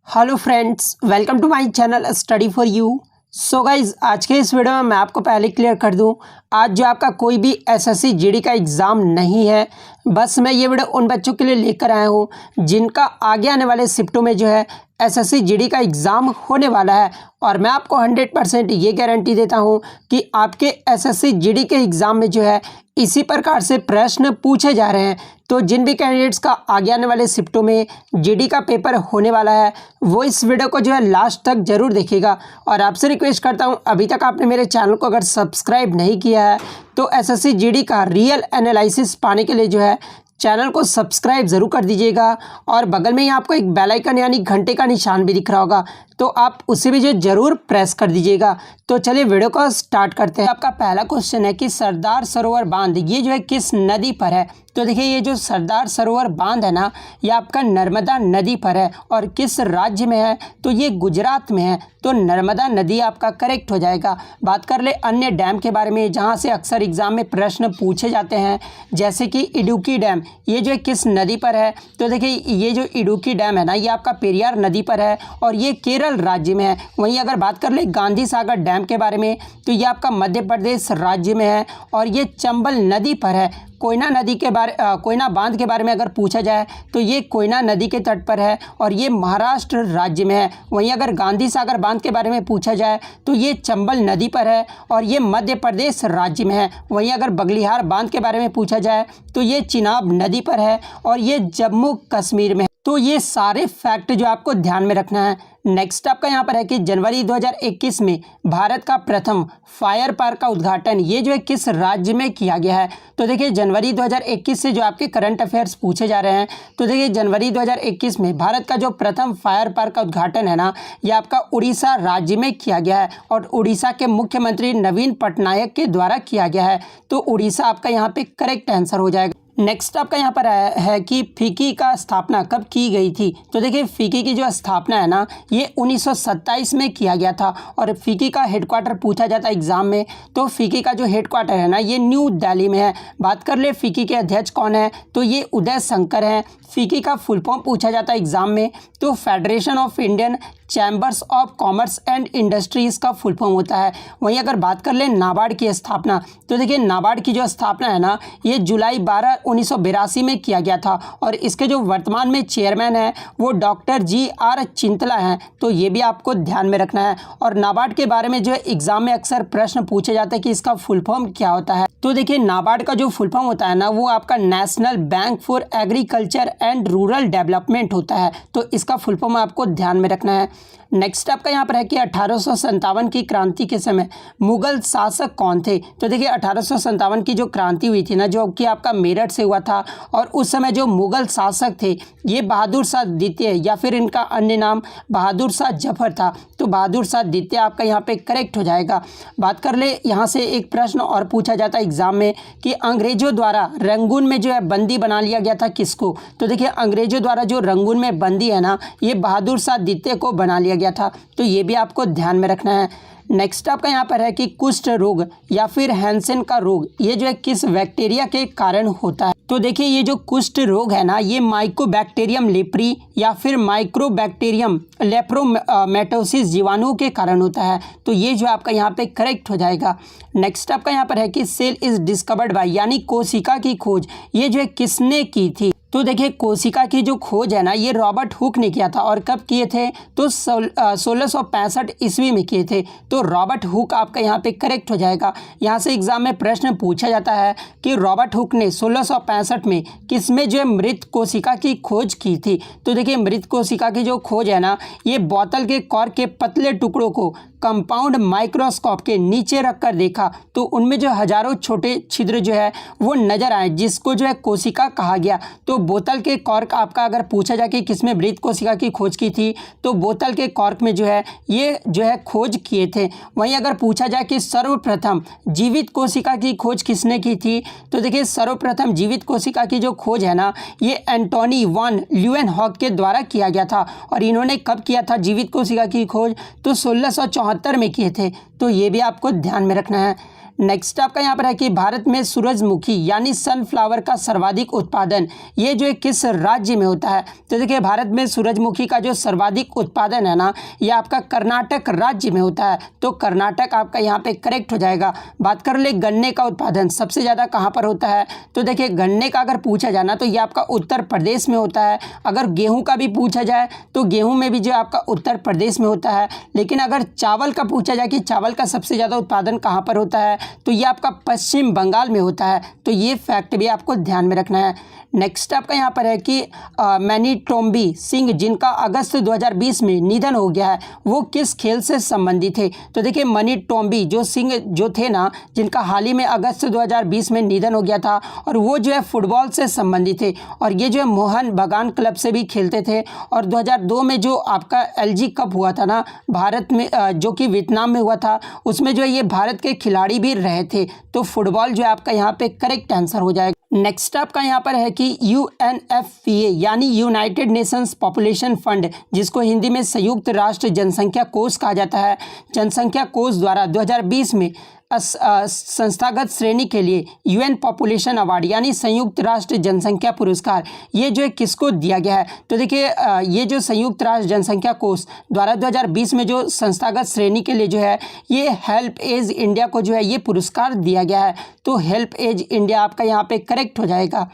Hello friends, welcome to my channel study for you. So guys, आज के इस video में मैं आपको पहले क्लियर कर दूं, आज जो आपका कोई भी एसएससी जीडी का एग्ज़ाम नहीं है। बस मैं ये वीडियो उन बच्चों के लिए लेकर आया हूं जिनका आगे आने वाले शिफ्टों में जो है एसएससी जीडी का एग्ज़ाम होने वाला है। और मैं आपको 100% ये गारंटी देता हूं कि आपके एसएससी जीडी के एग्ज़ाम में जो है इसी प्रकार से प्रश्न पूछे जा रहे हैं। तो जिन भी कैंडिडेट्स का आगे आने वाले शिफ्टों में जीडी का पेपर होने वाला है वो इस वीडियो को जो है लास्ट तक जरूर देखिएगा। और आपसे रिक्वेस्ट करता हूं, अभी तक आपने मेरे चैनल को अगर सब्सक्राइब नहीं किया है तो एसएससी जीडी का रियल एनालिसिस पाने के लिए जो है चैनल को सब्सक्राइब ज़रूर कर दीजिएगा। और बगल में ही आपको एक बेल आइकन यानी घंटे का निशान भी दिख रहा होगा, तो आप उसे भी जो जरूर प्रेस कर दीजिएगा। तो चलिए वीडियो को स्टार्ट करते हैं। आपका पहला क्वेश्चन है कि सरदार सरोवर बांध ये जो है किस नदी पर है। तो देखिए, ये जो सरदार सरोवर बांध है ना, ये आपका नर्मदा नदी पर है। और किस राज्य में है, तो ये गुजरात में है। तो नर्मदा नदी आपका करेक्ट हो जाएगा। बात कर ले अन्य डैम के बारे में जहाँ से अक्सर एग्जाम में प्रश्न पूछे जाते हैं, जैसे कि इडुक्की डैम, ये जो है किस नदी पर है। तो देखिए, ये जो इडुक्की डैम है ना, ये आपका पेरियार नदी पर है और ये केरल राज्य में है। वहीं अगर बात कर ले गांधी सागर डैम के बारे में, तो ये आपका मध्य प्रदेश राज्य में है और ये चंबल नदी पर है। कोयना बांध के बारे में अगर पूछा जाए तो ये कोयना नदी के तट पर है और ये महाराष्ट्र राज्य में है। वहीं अगर गांधी सागर बांध के बारे में पूछा जाए तो ये चंबल नदी पर है और ये मध्य प्रदेश राज्य में है। वहीं अगर बगलिहार बांध के बारे में पूछा जाए तो ये चिनाब नदी पर है और ये जम्मू कश्मीर में है। तो ये सारे फैक्ट जो आपको ध्यान में रखना है। नेक्स्ट आपका यहाँ पर है कि जनवरी 2021 में भारत का प्रथम फायर पार्क का उद्घाटन ये जो है किस राज्य में किया गया है। तो देखिए, जनवरी 2021 से जो आपके करंट अफेयर्स पूछे जा रहे हैं, तो देखिए जनवरी 2021 में भारत का जो प्रथम फायर पार्क का उद्घाटन है ना, ये आपका उड़ीसा राज्य में किया गया है और उड़ीसा के मुख्यमंत्री नवीन पटनायक के द्वारा किया गया है। तो उड़ीसा आपका यहाँ पे करेक्ट आंसर हो जाएगा। नेक्स्ट आपका यहाँ पर है कि फीकी का स्थापना कब की गई थी। तो देखिए, फीकी की जो स्थापना है ना, ये 1927 में किया गया था। और फीकी का हेडक्वार्टर पूछा जाता है एग्जाम में, तो फीकी का जो हेडक्वार्टर है ना, ये न्यू दिल्ली में है। बात कर ले फीकी के अध्यक्ष कौन है, तो ये उदय शंकर हैं। फीकी का फुल फॉर्म पूछा जाता है एग्जाम में, तो federation of Indian chambers of commerce and industries का फुल फॉर्म होता है। वहीं अगर बात कर ले नाबार्ड की स्थापना, तो देखिए नाबार्ड की जो स्थापना है ना, ये जुलाई 12 1982 में किया गया था और इसके जो वर्तमान में चेयरमैन हैं वो डॉक्टर GR चिंतला हैं। तो ये भी आपको ध्यान में रखना है। और नाबार्ड के बारे में जो है एग्जाम में अक्सर प्रश्न पूछे जाते हैं कि इसका फुल फॉर्म क्या होता है। तो देखिए, नाबार्ड का जो फुल फॉर्म होता है ना, वो आपका national bank for agriculture and rural development होता है। तो इसका फुल फॉर्म आपको ध्यान में रखना है। नेक्स्ट आपका यहाँ पर है कि 1857 की क्रांति के समय मुगल शासक कौन थे। तो देखिए, 1857 की जो क्रांति हुई थी ना, जो कि आपका मेरठ से हुआ था, और उस समय जो मुगल शासक थे ये बहादुर शाह द्वितीय या फिर इनका अन्य नाम बहादुर शाह जफर था। तो बहादुर शाह द्वितीय आपका यहाँ पे करेक्ट हो जाएगा। बात कर ले यहाँ से एक प्रश्न और पूछा जाता है एग्जाम में कि अंग्रेजों द्वारा रंगून में जो है बंदी बना लिया गया था किसको। तो देखिए, अंग्रेजों द्वारा जो रंगून में बंदी है ना, ये बहादुर शाह द्वितीय को बना लिया गया था। तो ये भी आपको ध्यान में रखना है। नेक्स्ट आपका यहाँ पर है कि कुष्ठ रोग या फिर हैंसेन का रोग ये जो है किस बैक्टीरिया के कारण होता है। तो देखिए, ये जो कुष्ठ रोग है ना, ये माइकोबैक्टीरियम लेप्री या फिर माइक्रोबैक्टीरियम लेप्रोमेटोसिस जीवाणुओं के कारण होता है। तो ये जो आपका यहाँ पे करेक्ट हो जाएगा। नेक्स्ट आपका यहाँ पर है कि सेल इज डिस्कवर्ड बाय यानी कोशिका की खोज ये जो है किसने की थी। तो देखिए, कोशिका की जो खोज है ना, ये रॉबर्ट हुक ने किया था। और कब किए थे, तो 1665 ईस्वी में किए थे। तो रॉबर्ट हुक आपका यहाँ पे करेक्ट हो जाएगा। यहाँ से एग्जाम में प्रश्न पूछा जाता है कि रॉबर्ट हुक ने 1665 में किसमें जो है मृत कोशिका की खोज की थी। तो देखिए, मृत कोशिका की जो खोज है ना, ये बोतल के कॉर्क के पतले टुकड़ों को कंपाउंड माइक्रोस्कोप के नीचे रखकर देखा, तो उनमें जो हजारों छोटे छिद्र जो है वो नजर आए, जिसको जो है कोशिका कहा गया। तो बोतल के कॉर्क आपका अगर पूछा जाए कि किसमें मृत कोशिका की खोज की थी, तो बोतल के कॉर्क में जो है ये जो है खोज किए थे। वहीं अगर पूछा जाए कि सर्वप्रथम जीवित कोशिका की खोज किसने की थी, तो देखिए, सर्वप्रथम जीवित कोशिका की जो खोज है ना, ये एंटोनी वॉन ल्यूएनहॉक के द्वारा किया गया था। और इन्होंने कब किया था जीवित कोशिका की खोज, तो 1674 में किए थे। तो ये भी आपको ध्यान में रखना है। नेक्स्ट आपका यहाँ पर है कि भारत में सूरजमुखी यानी सनफ्लावर का सर्वाधिक उत्पादन ये जो है किस राज्य में होता है? तो देखिए भारत में सूरजमुखी का जो सर्वाधिक उत्पादन है ना ये आपका कर्नाटक राज्य में होता है, तो कर्नाटक आपका यहाँ पे करेक्ट हो जाएगा। बात कर ले गन्ने का उत्पादन सबसे ज़्यादा कहाँ पर होता है? तो देखिए गन्ने का अगर पूछा जाए ना तो ये आपका उत्तर प्रदेश में होता है। अगर गेहूँ का भी पूछा जाए तो गेहूँ में भी जो आपका उत्तर प्रदेश में होता है। लेकिन अगर चावल का पूछा जाए कि चावल का सबसे ज़्यादा उत्पादन कहाँ पर होता है तो ये आपका पश्चिम बंगाल में होता है। तो ये फैक्ट भी आपको ध्यान में रखना है। नेक्स्ट आपका यहाँ पर है कि मैनीटोम्बी सिंह जिनका अगस्त 2020 में निधन हो गया है वो किस खेल से संबंधित थे? तो देखिए मैनीटोम्बी जो सिंह जो थे ना जिनका हाल ही में अगस्त 2020 में निधन हो गया था और वो जो है फुटबॉल से संबंधित थे और ये जो है मोहन बगान क्लब से भी खेलते थे। और 2002 में जो आपका एलजी कप हुआ था ना भारत में जो कि वियतनाम में हुआ था उसमें जो है ये भारत के खिलाड़ी भी रहे थे। तो फुटबॉल जो है आपका यहाँ पे करेक्ट आंसर हो जाएगा। नेक्स्ट आपका यहाँ पर है कि यूएनएफपीए यानी यूनाइटेड नेशंस पॉपुलेशन फंड जिसको हिंदी में संयुक्त राष्ट्र जनसंख्या कोष कहा जाता है, जनसंख्या कोष द्वारा 2020 में संस्थागत श्रेणी के लिए यूएन पॉपुलेशन अवार्ड यानी संयुक्त राष्ट्र जनसंख्या पुरस्कार ये जो है किसको दिया गया है? तो देखिए ये जो संयुक्त राष्ट्र जनसंख्या कोष द्वारा 2020 में जो संस्थागत श्रेणी के लिए जो है ये हेल्प एज इंडिया को जो है ये पुरस्कार दिया गया है। तो हेल्प एज इंडिया आपका यहाँ पे करेक्ट हो जाएगा।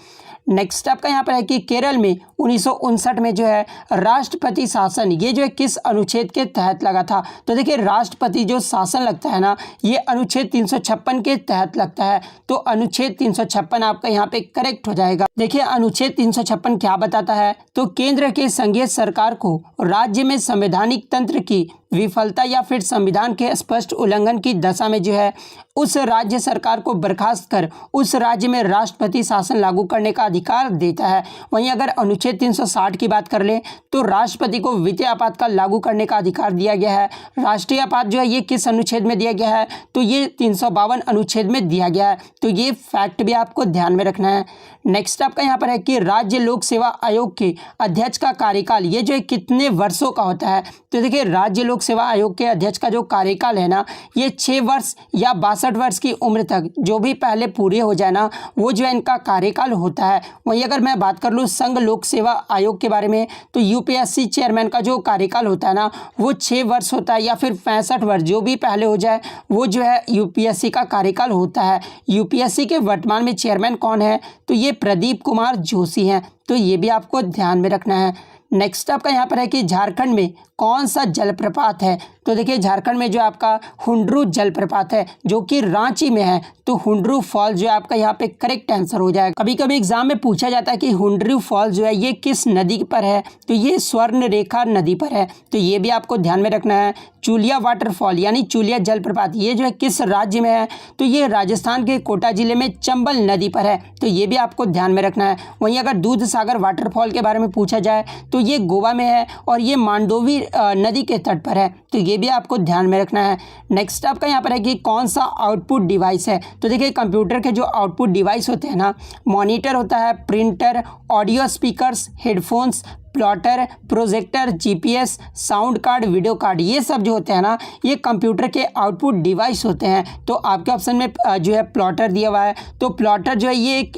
नेक्स्ट आपका यहाँ पर है कि केरल में 1959 में जो है राष्ट्रपति शासन ये जो है किस अनुच्छेद के तहत लगा था? तो देखिए राष्ट्रपति जो शासन लगता है ना ये अनुच्छेद 356 के तहत लगता है। तो अनुच्छेद 356 आपका यहाँ पे करेक्ट हो जाएगा। देखिए अनुच्छेद 356 क्या बताता है? तो केंद्र के संघीय सरकार को राज्य में संवैधानिक तंत्र की विफलता या फिर संविधान के स्पष्ट उल्लंघन की दशा में जो है उस राज्य सरकार को बर्खास्त कर उस राज्य में राष्ट्रपति शासन लागू करने का अधिकार देता है। वहीं अगर अनुच्छेद 360 की बात कर लें तो राष्ट्रपति को वित्तीय आपातकाल लागू करने का अधिकार दिया गया है। राष्ट्रीय आपात जो है ये किस अनुच्छेद में दिया गया है? तो ये 352 अनुच्छेद में दिया गया है। तो ये फैक्ट भी आपको ध्यान में रखना है। नेक्स्ट आपका यहाँ पर है कि राज्य लोक सेवा आयोग के अध्यक्ष का कार्यकाल ये जो है कितने वर्षों का होता है? तो देखिए राज्य लोक सेवा आयोग के अध्यक्ष का जो कार्यकाल है ना ये 6 वर्ष या 62 वर्ष की उम्र तक जो भी पहले पूरे हो जाए ना वो जो है इनका कार्यकाल होता है। वहीं अगर मैं बात कर लूँ संघ लोक सेवा आयोग के बारे में तो यूपीएससी चेयरमैन का जो कार्यकाल होता है ना वो 6 वर्ष होता है या फिर 65 वर्ष जो भी पहले हो जाए वो जो है यूपीएससी का कार्यकाल होता है। यूपीएससी के वर्तमान में चेयरमैन कौन है? तो ये प्रदीप कुमार जोशी हैं। तो ये भी आपको ध्यान में रखना है। नेक्स्ट आपका यहाँ पर है कि झारखंड में कौन सा जलप्रपात है? तो देखिए झारखंड में जो आपका हुंड्रू जलप्रपात है जो कि रांची में है। तो हुंड्रू फॉल जो है आपका यहाँ पे करेक्ट आंसर हो जाएगा। कभी कभी एग्जाम में पूछा जाता है कि हुंड्रू फॉल जो है ये किस नदी पर है? तो ये स्वर्ण रेखा नदी पर है। तो ये भी आपको ध्यान में रखना है। चूलिया वाटरफॉल यानी चूलिया जलप्रपात ये जो है किस राज्य में है? तो ये राजस्थान के कोटा जिले में चंबल नदी पर है। तो ये भी आपको ध्यान में रखना है। वहीं अगर दूध सागर वाटरफॉल के बारे में पूछा जाए तो ये गोवा में है और ये मांडोवी नदी के तट पर है। तो ये भी आपको ध्यान में रखना है। नेक्स्ट आपका यहाँ पर है कि कौन सा आउटपुट डिवाइस है? तो देखिए कंप्यूटर के जो आउटपुट डिवाइस होते हैं ना मॉनिटर होता है, printer, audio speakers, headphones, plotter, projector, GPS, sound card, video card ये सब जो होते हैं ना ये कंप्यूटर के आउटपुट डिवाइस होते हैं। तो आपके ऑप्शन में जो है प्लॉटर दिया हुआ है। तो प्लॉटर जो है ये एक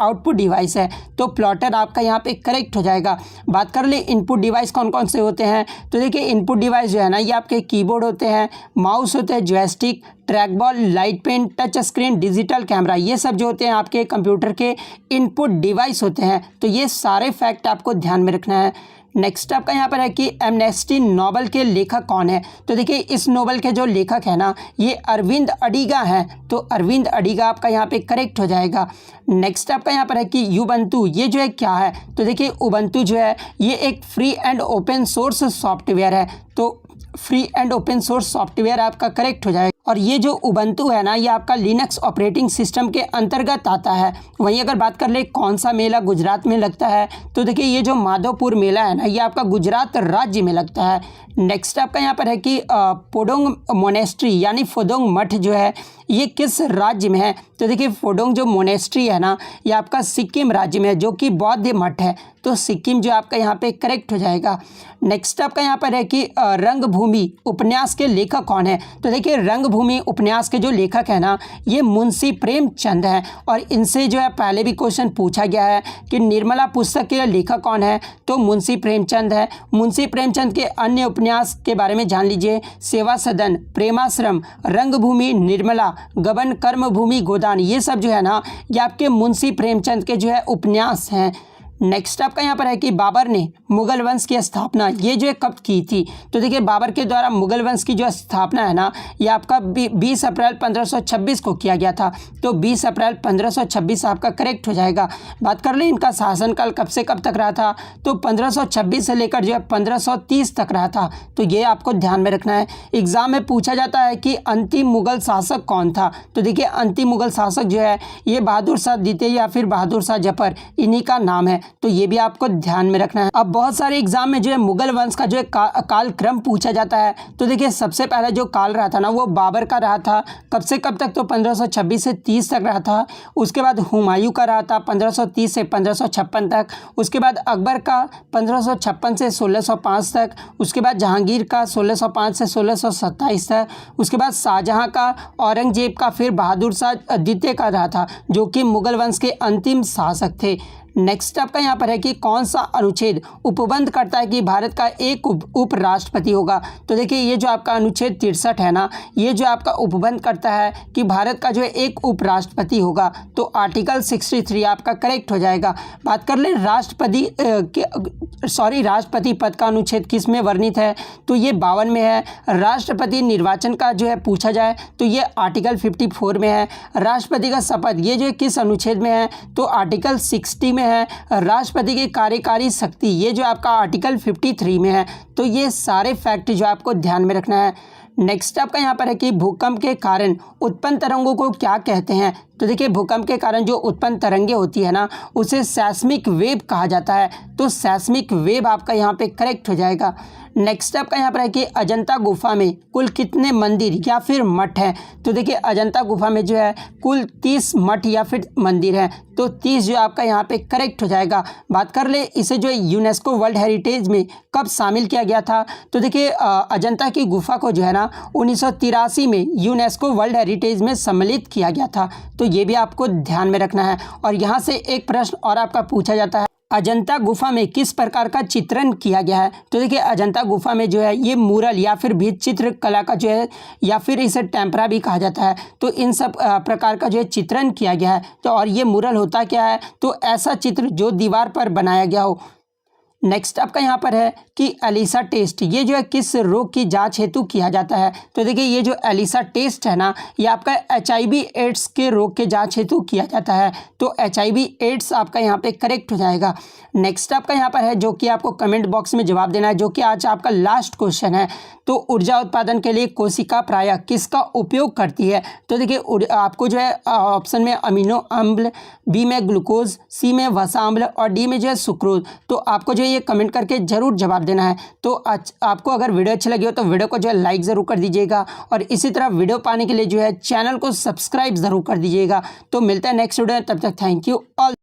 आउटपुट डिवाइस है। तो प्लॉटर आपका यहाँ पे करेक्ट हो जाएगा। बात कर ले इनपुट डिवाइस कौन कौन से होते हैं? तो देखिए इनपुट डिवाइस जो है ना ये आपके कीबोर्ड होते हैं, माउस होते हैं, joystick, track ball, light pen, touch screen, digital camera ये सब जो होते हैं आपके कंप्यूटर के इनपुट डिवाइस होते हैं। तो ये सारे फैक्ट आपको ध्यान में रखना है। नेक्स्ट आपका यहाँ पर है कि एमनेस्टी नोबल के लेखक कौन है? तो देखिए इस नोबल के जो लेखक है ना ये अरविंद अडिगा हैं। तो अरविंद अडिगा आपका यहाँ पे करेक्ट हो जाएगा। नेक्स्ट आपका यहाँ पर है कि उबंटू ये जो है क्या है? तो देखिए उबंटू जो है ये एक free and open source software है। तो free and open source software आपका करेक्ट हो जाएगा। और ये जो उबंटू है ना ये आपका लिनक्स ऑपरेटिंग सिस्टम के अंतर्गत आता है। वहीं अगर बात कर ले कौन सा मेला गुजरात में लगता है? तो देखिए ये जो माधवपुर मेला है ना ये आपका गुजरात राज्य में लगता है। नेक्स्ट आपका यहाँ पर है कि फोडोंग मोनेस्ट्री यानी फोडोंग मठ जो है ये किस राज्य में है? तो देखिए फोडोंग जो मोनेस्ट्री है ना ये आपका सिक्किम राज्य में है जो कि बौद्ध मठ है। तो सिक्किम जो आपका यहाँ पे करेक्ट हो जाएगा। नेक्स्ट आपका यहाँ पर है कि रंगभूमि उपन्यास के लेखक कौन है? तो देखिए रंगभूमि रंगभूमि उपन्यास के जो लेखक हैं ना, ये मुंशी प्रेमचंद हैं। और इनसे जो है पहले भी क्वेश्चन पूछा गया है कि निर्मला पुस्तक के लेखक कौन है, तो मुंशी प्रेमचंद है। मुंशी प्रेमचंद के अन्य उपन्यास के बारे में जान लीजिए, सेवा सदन, प्रेमाश्रम, रंगभूमि, निर्मला, गबन, कर्मभूमि, गोदान, ये सब जो है ना, ये आपके मुंशी प्रेमचंद के जो है उपन्यास हैं। नेक्स्ट आपका यहाँ पर है कि बाबर ने मुगल वंश की स्थापना ये जो है कब की थी, तो देखिए बाबर के द्वारा मुगल वंश की जो स्थापना है ना, ये आपका 20 अप्रैल 1526 को किया गया था। तो 20 अप्रैल 1526 आपका करेक्ट हो जाएगा। बात कर लें इनका शासनकाल कब से कब तक रहा था, तो 1526 से लेकर जो है 1530 तक रहा था। तो ये आपको ध्यान में रखना है। एग्जाम में पूछा जाता है कि अंतिम मुगल शासक कौन था, तो देखिए अंतिम मुगल शासक जो है ये बहादुर शाह द्वितीय या फिर बहादुर शाह जफर, इन्हीं का नाम है। तो ये भी आपको ध्यान में रखना है। अब बहुत सारे एग्जाम में जो है मुगल वंश का जो है काल क्रम पूछा जाता है। तो देखिए सबसे पहला जो काल रहा था ना, वो बाबर का रहा था। कब से कब तक, तो 1526 से 30 तक रहा था। उसके बाद हुमायूं का रहा था 1530 से 1556 तक। उसके बाद अकबर का 1556 से 1605 तक। उसके बाद जहांगीर का 1605 से 1627 तक। उसके बाद शाहजहां का, औरंगजेब का, फिर बहादुर शाह द्वितीय का रहा था, जो कि मुगल वंश के अंतिम शासक थे। नेक्स्ट आपका यहाँ पर है कि कौन सा अनुच्छेद उपबंध करता है कि भारत का एक उपराष्ट्रपति होगा, तो देखिए ये जो आपका अनुच्छेद 63 है ना, ये जो आपका उपबंध करता है कि भारत का जो है एक उपराष्ट्रपति होगा। तो आर्टिकल 63 आपका करेक्ट हो जाएगा। बात कर ले राष्ट्रपति पद का अनुच्छेद किस में वर्णित है, तो ये 52 में है। राष्ट्रपति निर्वाचन का जो है पूछा जाए तो ये आर्टिकल 54 में है। राष्ट्रपति का शपथ ये जो किस अनुच्छेद में है, तो आर्टिकल 60 में है। राष्ट्रपति की कार्यकारी शक्ति ये जो आपका आर्टिकल 53 में है। तो ये सारे फैक्ट जो आपको ध्यान में रखना है। नेक्स्ट आपका यहाँ पर है कि भूकंप के कारण उत्पन्न तरंगों को क्या कहते हैं, तो देखिए भूकंप के कारण जो उत्पन्न तरंगे होती है ना, उसे सैस्मिक वेव कहा जाता है। तो सैस्मिक वेव आपका यहाँ पे करेक्ट हो जाएगा। नेक्स्ट आपका यहाँ पर है कि अजंता गुफा में कुल कितने मंदिर या फिर मठ हैं, तो देखिए अजंता गुफा में जो है कुल 30 मठ या फिर मंदिर हैं। तो 30 जो आपका यहाँ पे करेक्ट हो जाएगा। बात कर ले इसे जो है यूनेस्को वर्ल्ड हेरिटेज में कब शामिल किया गया था, तो देखिए अजंता की गुफा को जो है ना 1983 में यूनेस्को वर्ल्ड हेरिटेज में सम्मिलित किया गया था। तो ये भी आपको ध्यान में रखना है। और यहाँ से एक प्रश्न और आपका पूछा जाता है, अजंता गुफा में किस प्रकार का चित्रण किया गया है, तो देखिए अजंता गुफा में जो है ये मूरल या फिर भित्तिचित्र कला का जो है, या फिर इसे टेम्परा भी कहा जाता है। तो इन सब प्रकार का जो है चित्रण किया गया है। तो और ये मूरल होता क्या है, तो ऐसा चित्र जो दीवार पर बनाया गया हो। नेक्स्ट आपका यहाँ पर है कि एलिसा टेस्ट ये जो है किस रोग की जांच हेतु किया जाता है, तो देखिए ये जो एलिसा टेस्ट है ना, ये आपका HIV एड्स के रोग के जांच हेतु किया जाता है। तो HIV एड्स आपका यहाँ पे करेक्ट हो जाएगा। नेक्स्ट आपका यहाँ पर है जो कि आपको कमेंट बॉक्स में जवाब देना है, जो कि आज आपका लास्ट क्वेश्चन है। तो ऊर्जा उत्पादन के लिए कोशिका प्रायः किसका उपयोग करती है, तो देखिए आपको जो है ऑप्शन में अमीनो अम्ल, बी में ग्लूकोज, सी में वसा अम्ल और डी में जो है सुक्रोज। तो आपको जो है ये कमेंट करके जरूर जवाब देना है। तो आपको अगर वीडियो अच्छी लगी हो तो वीडियो को जो है लाइक ज़रूर कर दीजिएगा, और इसी तरह वीडियो पाने के लिए जो है चैनल को सब्सक्राइब ज़रूर कर दीजिएगा। तो मिलता है नेक्स्ट वीडियो, तब तक थैंक यू ऑल।